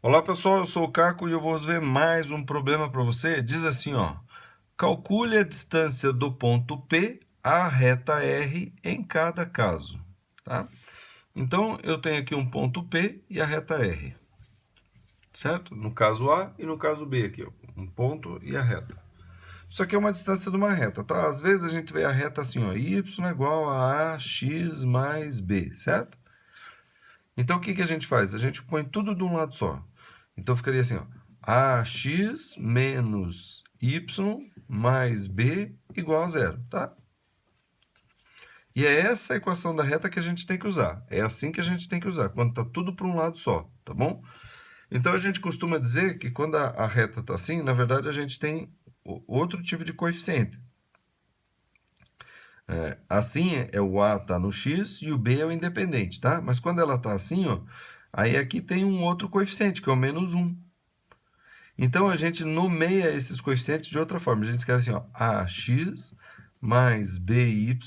Olá pessoal, eu sou o Caco e eu vou ver mais um problema para você. Diz assim, ó: calcule a distância do ponto P à reta R em cada caso, tá? Então eu tenho aqui um ponto P e a reta R, certo? No caso A e no caso B aqui, ó, um ponto e a reta. Isso aqui é uma distância de uma reta, tá? Às vezes a gente vê a reta assim, ó, y igual a x mais b, certo? Então, o que que a gente faz? A gente põe tudo de um lado só. Então, ficaria assim, ó, ax menos y mais b igual a zero, tá? E é essa a equação da reta que a gente tem que usar. É assim que a gente tem que usar, quando está tudo para um lado só, tá bom? Então, a gente costuma dizer que quando a reta está assim, na verdade, a gente tem outro tipo de coeficiente. Assim, o A está no x e o B é o independente, tá? Mas quando ela está assim, ó, aí aqui tem um outro coeficiente, que é o menos 1. Então, a gente nomeia esses coeficientes de outra forma. A gente escreve assim, ó, ax mais by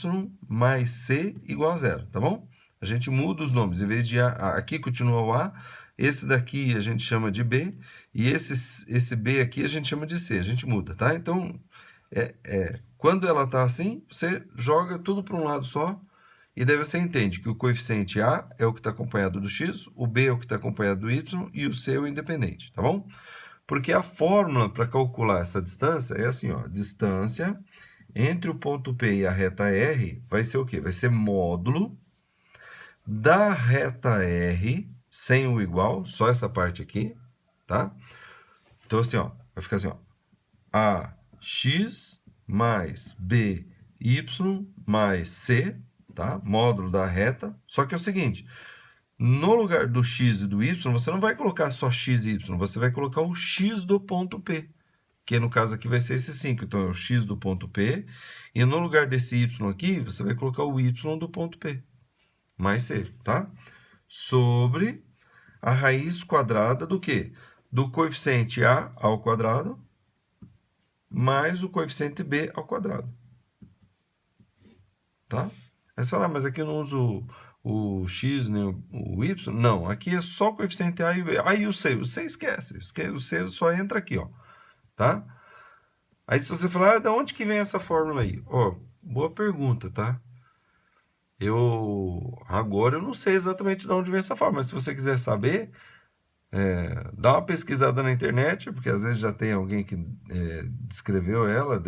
mais c igual a zero, tá bom? A gente muda os nomes. Em vez de A, aqui continua o A, esse daqui a gente chama de B, e esse B aqui a gente chama de C. A gente muda, tá? Então, quando ela está assim, você joga tudo para um lado só, e daí você entende que o coeficiente A é o que está acompanhado do x, o B é o que está acompanhado do y, e o C é o independente, tá bom? Porque a fórmula para calcular essa distância é assim, ó, distância entre o ponto P e a reta R vai ser o quê? Vai ser módulo da reta R sem o igual, só essa parte aqui, tá? Então, assim, ó, vai ficar assim, ó, AX mais BY mais C, tá? Módulo da reta. Só que é o seguinte, no lugar do x e do y, você não vai colocar só x e y, você vai colocar o x do ponto P, que no caso aqui vai ser esse 5. Então, é o x do ponto P, e no lugar desse y aqui, você vai colocar o y do ponto P, mais c, tá? Sobre a raiz quadrada do quê? Do coeficiente a ao quadrado, mais o coeficiente b ao quadrado, tá? Aí você fala, mas aqui eu não uso o x nem o y. Não, aqui é só o coeficiente a e o b. Aí o c esquece. O c só entra aqui, ó, tá? Aí se você falar, da onde que vem essa fórmula aí? Ó, boa pergunta, tá? Agora eu não sei exatamente de onde vem essa fórmula, mas se você quiser saber, dá uma pesquisada na internet, porque às vezes já tem alguém que descreveu ela,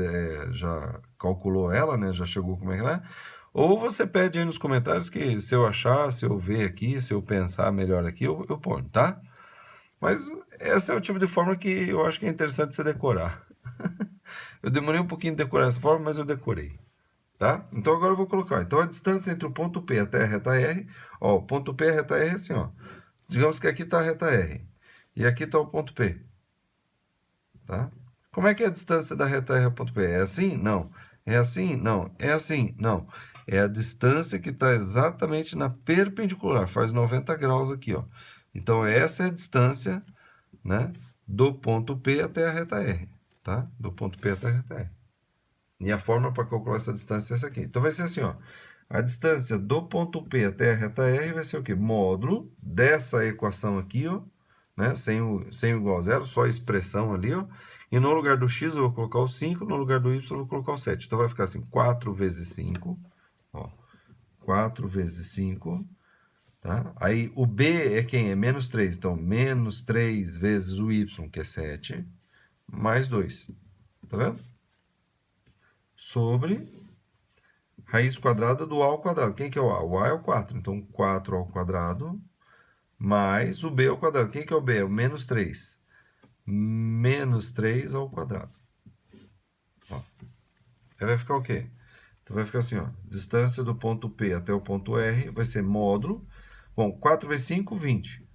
já calculou ela, né? Já chegou como é que ela é. Ou você pede aí nos comentários que se eu achar, se eu ver aqui, se eu pensar melhor aqui, eu ponho, tá? Mas esse é o tipo de fórmula que eu acho que é interessante você decorar. Eu demorei um pouquinho de decorar essa fórmula, mas eu decorei, tá? Então agora eu vou colocar. Então a distância entre o ponto P até a reta R, ó, o ponto P e a reta R é assim, ó. Digamos que aqui está a reta R e aqui está o ponto P, tá? Como é que é a distância da reta R ao ponto P? É assim? Não. É assim? Não. É assim? Não. É a distância que está exatamente na perpendicular, faz 90 graus aqui, ó. Então essa é a distância, né, do ponto P até a reta R, tá? Do ponto P até a reta R. E a fórmula para calcular essa distância é essa aqui. Então vai ser assim, ó. A distância do ponto P até a reta R vai ser o quê? Módulo dessa equação aqui, ó, né? Sem o igual a zero, só a expressão ali, ó. E no lugar do x eu vou colocar o 5, no lugar do y eu vou colocar o 7. Então vai ficar assim, 4 vezes 5, ó. 4 vezes 5, tá? Aí o b é quem? É menos 3. Então, menos 3 vezes o y, que é 7, mais 2. Tá vendo? Sobre raiz quadrada do a ao quadrado. Quem que é o a? O a é o 4. Então, 4 ao quadrado mais o b ao quadrado. Quem que é o b? É o menos 3. Menos 3 ao quadrado. Ó. Aí vai ficar o quê? Então, vai ficar assim, ó. Distância do ponto P até o ponto R vai ser módulo. Bom, 4 vezes 5, 20.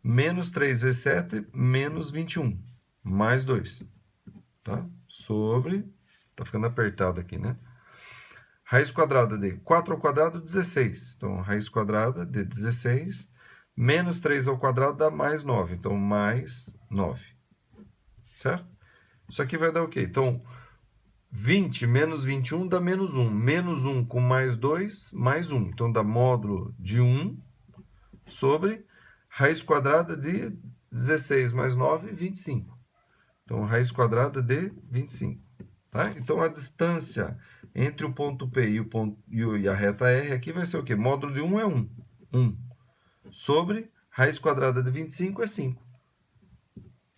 Menos 3 vezes 7, menos 21. Mais 2. Tá? Sobre... Tá ficando apertado aqui, né? Raiz quadrada de 4 ao quadrado, 16. Então, raiz quadrada de 16 menos 3 ao quadrado dá mais 9. Então, mais 9. Certo? Isso aqui vai dar o quê? Então, 20 menos 21 dá menos 1. Menos 1 com mais 2, mais 1. Então, dá módulo de 1 sobre raiz quadrada de 16 mais 9, 25. Então, raiz quadrada de 25. Tá? Então, a distância entre o ponto P e a reta R aqui vai ser o quê? Módulo de 1 é 1. 1. Sobre raiz quadrada de 25 é 5.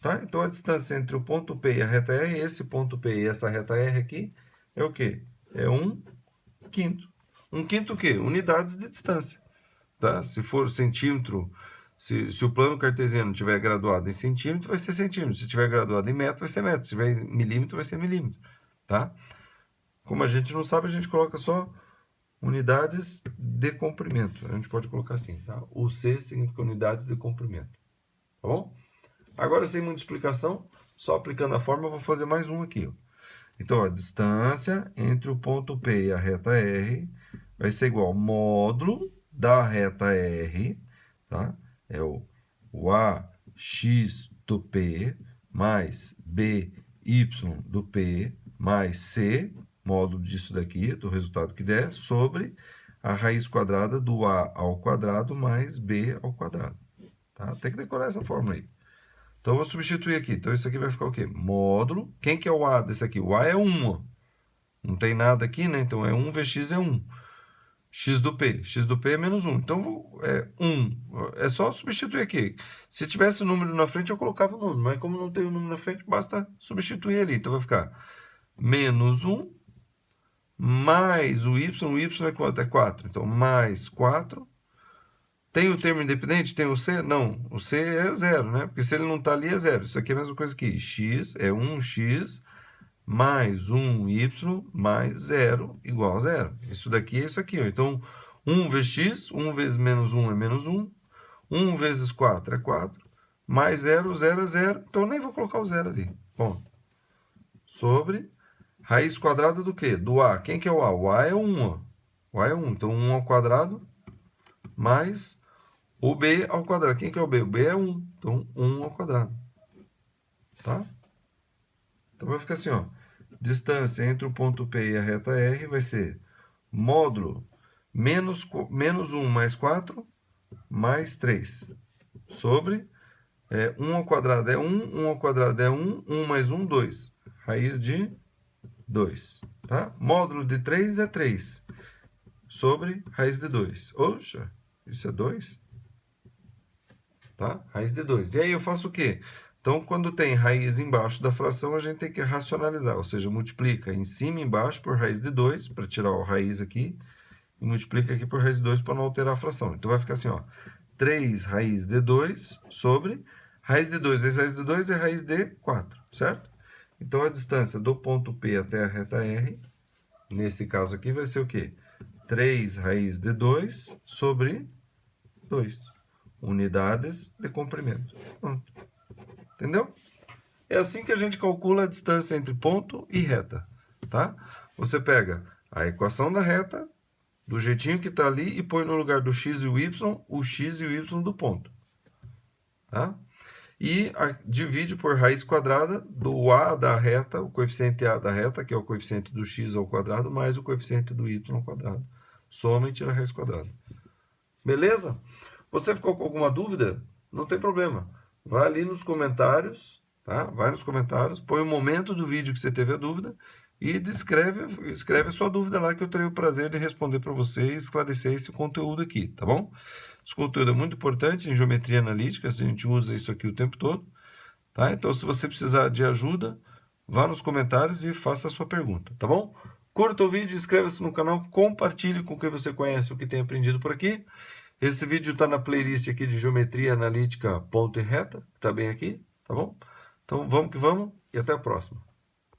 Tá? Então, a distância entre o ponto P e a reta R, esse ponto P e essa reta R aqui, é o quê? É 1 quinto. 1 quinto o quê? Unidades de distância. Tá? Se for centímetro, se o plano cartesiano tiver graduado em centímetro, vai ser centímetro. Se tiver graduado em metro, vai ser metro. Se tiver em milímetro, vai ser milímetro. Tá? Como a gente não sabe, a gente coloca só unidades de comprimento. A gente pode colocar assim, tá? O C significa unidades de comprimento. Tá bom? Agora, sem muita explicação, só aplicando a fórmula, eu vou fazer mais um aqui. Ó. Então, a distância entre o ponto P e a reta R vai ser igual ao módulo da reta R, tá? É o AX do P mais BY do P mais C, módulo disso daqui, do resultado que der, sobre a raiz quadrada do A ao quadrado mais B ao quadrado. Tá? Tem que decorar essa fórmula aí. Então, eu vou substituir aqui. Então, isso aqui vai ficar o quê? Módulo. Quem que é o A desse aqui? O A é 1, ó. Não tem nada aqui, né? Então, é 1 vx é 1. X do P. X do P é menos 1. Então, é 1. É só substituir aqui. Se tivesse o número na frente, eu colocava o número. Mas como não tem o número na frente, basta substituir ali. Então, vai ficar menos 1 mais o y. O y é quanto? É 4. Então, mais 4. Tem o termo independente? Tem o C? Não. O C é 0, né? Porque se ele não está ali, é 0. Isso aqui é a mesma coisa que x é 1x mais 1y mais 0 igual a 0. Isso daqui é isso aqui. Ó. Então, 1 vezes x, 1 vezes menos 1 é menos 1. 1 vezes 4 é 4. Mais 0, 0 é 0. Então, eu nem vou colocar o 0 ali. Bom, sobre raiz quadrada do quê? Do A. Quem que é o A? O A é 1. Ó. O A é 1. Então, 1 ao quadrado mais o B ao quadrado. Quem que é o B? O B é 1. Então, 1 ao quadrado. Tá? Então, vai ficar assim, ó. Distância entre o ponto P e a reta R vai ser módulo menos 1 mais 4 mais 3 sobre 1 ao quadrado é 1, 1 ao quadrado é 1, 1 mais 1, 2. Raiz de 2. Tá? Módulo de 3 é 3 sobre raiz de 2. Oxa, isso é 2? Tá? Raiz de 2. E aí eu faço o quê? Então, quando tem raiz embaixo da fração, a gente tem que racionalizar, ou seja, multiplica em cima e embaixo por raiz de 2, para tirar a raiz aqui, e multiplica aqui por raiz de 2 para não alterar a fração. Então, vai ficar assim, ó, 3 raiz de 2 sobre raiz de 2 vezes raiz de 2 é raiz de 4, certo? Então, a distância do ponto P até a reta R, nesse caso aqui, vai ser o quê? 3 raiz de 2 sobre 2. Unidades de comprimento. Pronto. Entendeu? É assim que a gente calcula a distância entre ponto e reta, tá? Você pega a equação da reta, do jeitinho que está ali, e põe no lugar do x e o x e o y do ponto, tá? E divide por raiz quadrada do a da reta, o coeficiente a da reta, que é o coeficiente do x ao quadrado, mais o coeficiente do y ao quadrado. Soma e tira a raiz quadrada. Beleza? Você ficou com alguma dúvida? Não tem problema. Vai ali nos comentários, tá? Vai nos comentários, põe o momento do vídeo que você teve a dúvida e escreve a sua dúvida lá que eu terei o prazer de responder para você e esclarecer esse conteúdo aqui, tá bom? Esse conteúdo é muito importante em geometria analítica, a gente usa isso aqui o tempo todo, tá? Então, se você precisar de ajuda, vá nos comentários e faça a sua pergunta, tá bom? Curta o vídeo, inscreva-se no canal, compartilhe com quem você conhece o que tem aprendido por aqui. Esse vídeo está na playlist aqui de Geometria Analítica Ponto e Reta, que está bem aqui, tá bom? Então, vamos que vamos e até a próxima.